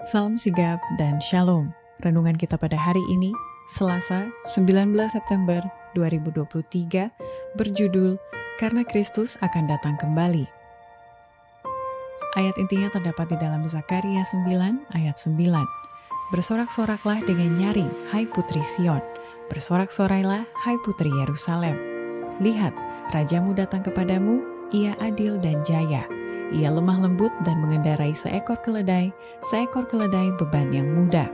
Salam sigap dan shalom. Renungan kita pada hari ini, Selasa 19 September 2023, berjudul Karena Kristus akan datang kembali. Ayat intinya terdapat di dalam Zakaria 9 ayat 9. Bersorak-soraklah dengan nyaring, hai putri Sion. Bersorak-sorailah, hai putri Yerusalem. Lihat, rajamu datang kepadamu, ia adil dan jaya. Ia lemah lembut dan mengendarai seekor keledai beban yang mudah.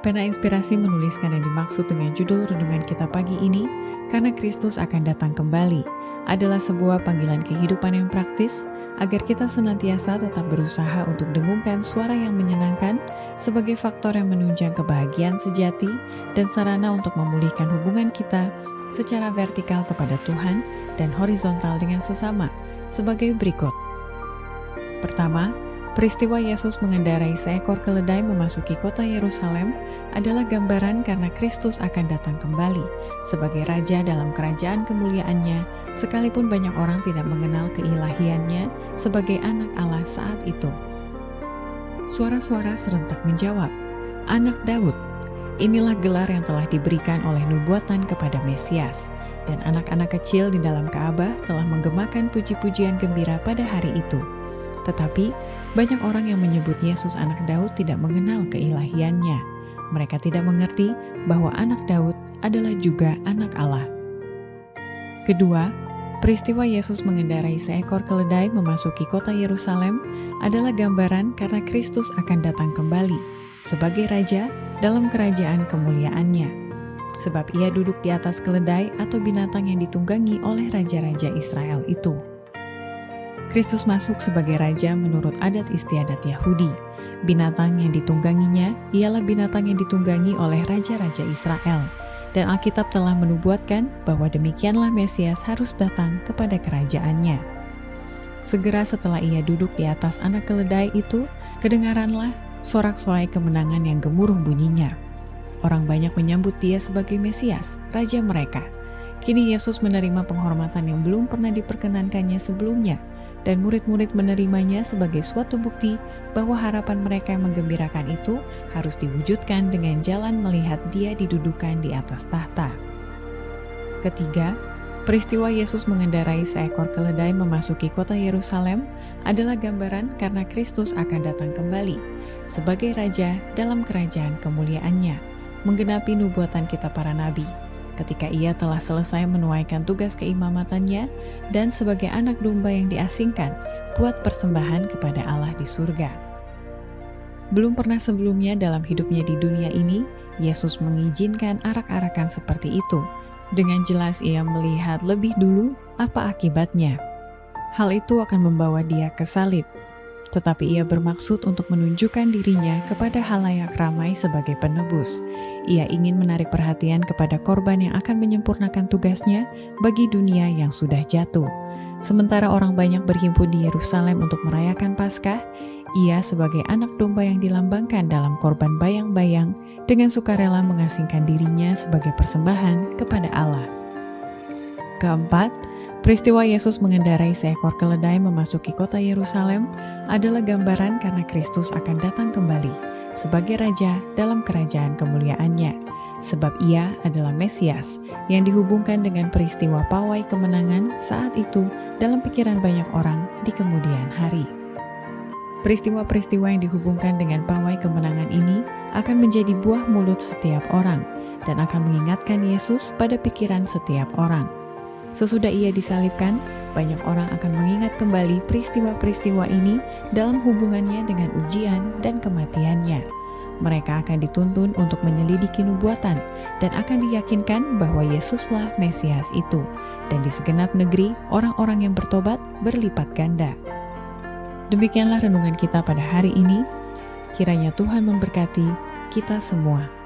Pena Inspirasi menuliskan yang dimaksud dengan judul renungan kita pagi ini, Karena Kristus akan datang kembali, adalah sebuah panggilan kehidupan yang praktis, agar kita senantiasa tetap berusaha untuk dengungkan suara yang menyenangkan sebagai faktor yang menunjang kebahagiaan sejati dan sarana untuk memulihkan hubungan kita secara vertikal kepada Tuhan dan horizontal dengan sesama, sebagai berikut. Pertama, peristiwa Yesus mengendarai seekor keledai memasuki kota Yerusalem adalah gambaran karena Kristus akan datang kembali sebagai Raja dalam kerajaan kemuliaannya, sekalipun banyak orang tidak mengenal keilahiannya sebagai anak Allah saat itu. Suara-suara serentak menjawab, Anak Daud. Inilah gelar yang telah diberikan oleh nubuatan kepada Mesias, dan anak-anak kecil di dalam Ka'bah telah menggemakan puji-pujian gembira pada hari itu. Tetapi, banyak orang yang menyebut Yesus anak Daud tidak mengenal keilahiannya. Mereka tidak mengerti bahwa anak Daud adalah juga anak Allah. Kedua, peristiwa Yesus mengendarai seekor keledai memasuki kota Yerusalem adalah gambaran karena Kristus akan datang kembali sebagai Raja dalam kerajaan kemuliaannya. Sebab ia duduk di atas keledai atau binatang yang ditunggangi oleh raja-raja Israel itu. Kristus masuk sebagai Raja menurut adat istiadat Yahudi. Binatang yang ditungganginya ialah binatang yang ditunggangi oleh raja-raja Israel. Dan Alkitab telah menubuatkan bahwa demikianlah Mesias harus datang kepada kerajaannya. Segera setelah ia duduk di atas anak keledai itu, kedengaranlah sorak-sorai kemenangan yang gemuruh bunyinya. Orang banyak menyambut dia sebagai Mesias, Raja mereka. Kini Yesus menerima penghormatan yang belum pernah diperkenankannya sebelumnya, dan murid-murid menerimanya sebagai suatu bukti bahwa harapan mereka yang menggembirakan itu harus diwujudkan dengan jalan melihat dia didudukan di atas tahta. Ketiga, peristiwa Yesus mengendarai seekor keledai memasuki kota Yerusalem adalah gambaran karena Kristus akan datang kembali sebagai Raja dalam kerajaan kemuliaannya, menggenapi nubuatan kitab para nabi, ketika ia telah selesai menuaikan tugas keimamatannya dan sebagai anak domba yang diasingkan buat persembahan kepada Allah di surga. Belum pernah sebelumnya dalam hidupnya di dunia ini, Yesus mengizinkan arak-arakan seperti itu. Dengan jelas ia melihat lebih dulu apa akibatnya. Hal itu akan membawa dia ke salib. Tetapi ia bermaksud untuk menunjukkan dirinya kepada halayak ramai sebagai penebus. Ia ingin menarik perhatian kepada korban yang akan menyempurnakan tugasnya bagi dunia yang sudah jatuh. Sementara orang banyak berhimpun di Yerusalem untuk merayakan Paskah, ia sebagai anak domba yang dilambangkan dalam korban bayang-bayang dengan sukarela mengasingkan dirinya sebagai persembahan kepada Allah. Keempat, peristiwa Yesus mengendarai seekor keledai memasuki kota Yerusalem adalah gambaran karena Kristus akan datang kembali sebagai Raja dalam kerajaan kemuliaannya, sebab ia adalah Mesias yang dihubungkan dengan peristiwa pawai kemenangan saat itu dalam pikiran banyak orang di kemudian hari. Peristiwa-peristiwa yang dihubungkan dengan pawai kemenangan ini akan menjadi buah mulut setiap orang dan akan mengingatkan Yesus pada pikiran setiap orang. Sesudah ia disalibkan, banyak orang akan mengingat kembali peristiwa-peristiwa ini dalam hubungannya dengan ujian dan kematiannya. Mereka akan dituntun untuk menyelidiki nubuatan dan akan diyakinkan bahwa Yesuslah Mesias itu, dan di segenap negeri orang-orang yang bertobat berlipat ganda. Demikianlah renungan kita pada hari ini. Kiranya Tuhan memberkati kita semua.